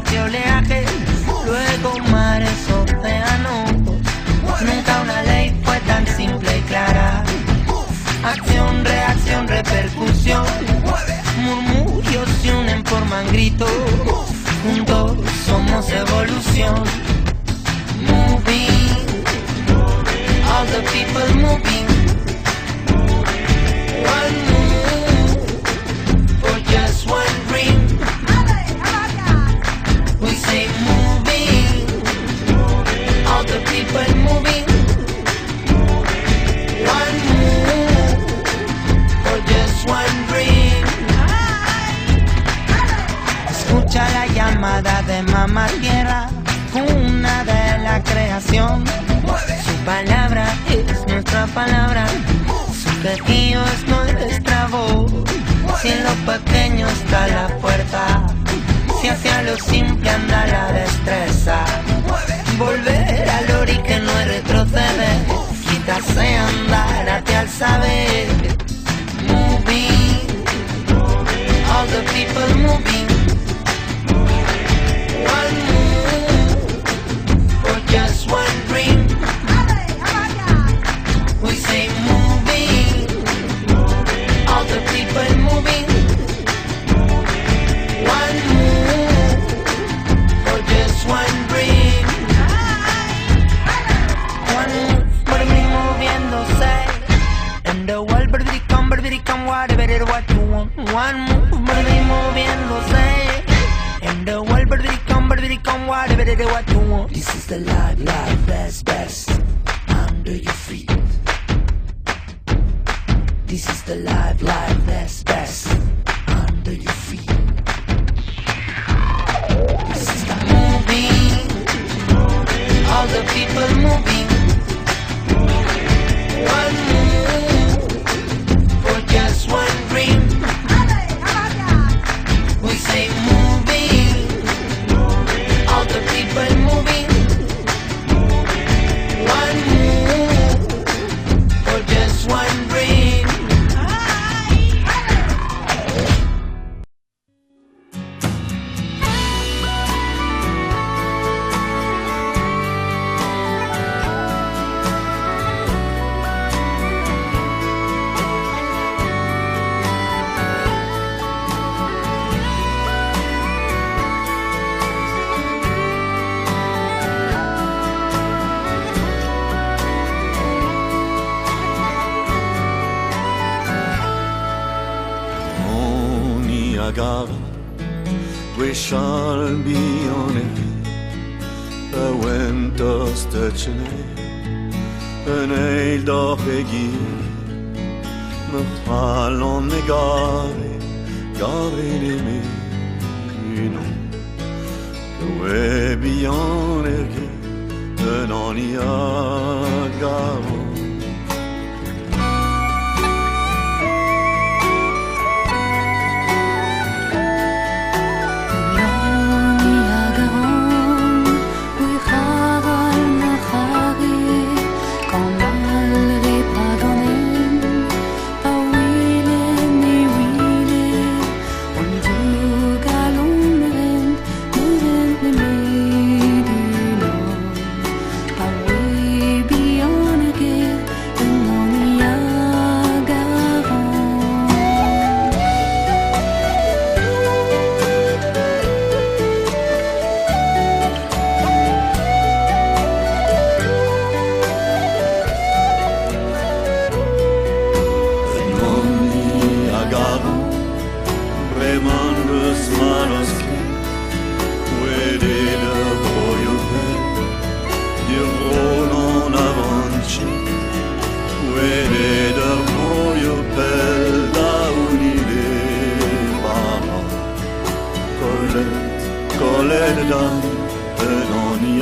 que oleaje, luego mares, océanos. Nunca una ley fue tan simple y clara. Acción, reacción, repercusión. Murmullos se unen, forman gritos. Juntos somos evolución. Moving, all the people moving. One move for just one dream. We say moving, all the people moving. One move for just one dream. Escucha la llamada de mamá tierra, cuna de la creación. Su palabra es nuestra palabra, su quejío es nuestra voz. Si en lo pequeño está la puerta, si hacia lo simple anda la destreza. Volver al ori que no es retroceder, quitarse andar hacia el saber. Moving, all the people moving. One move for just one dream. We say moving, all the people moving. One move for just one dream. One move por mí moviéndose. And the world come whatever what you want. One move por mí moviéndose. And the world come whatever what you want. This is the life, best under your feet. This is the life, best under your feet. This is the moving, all the people moving. One move for just one dream. We say moving, all the people moving. One move for just one dream. We shall be on it. The winter's touching it. En el dafegi Mekhalon negare Gare de mino We beyond it En on garo Colette, dan, en on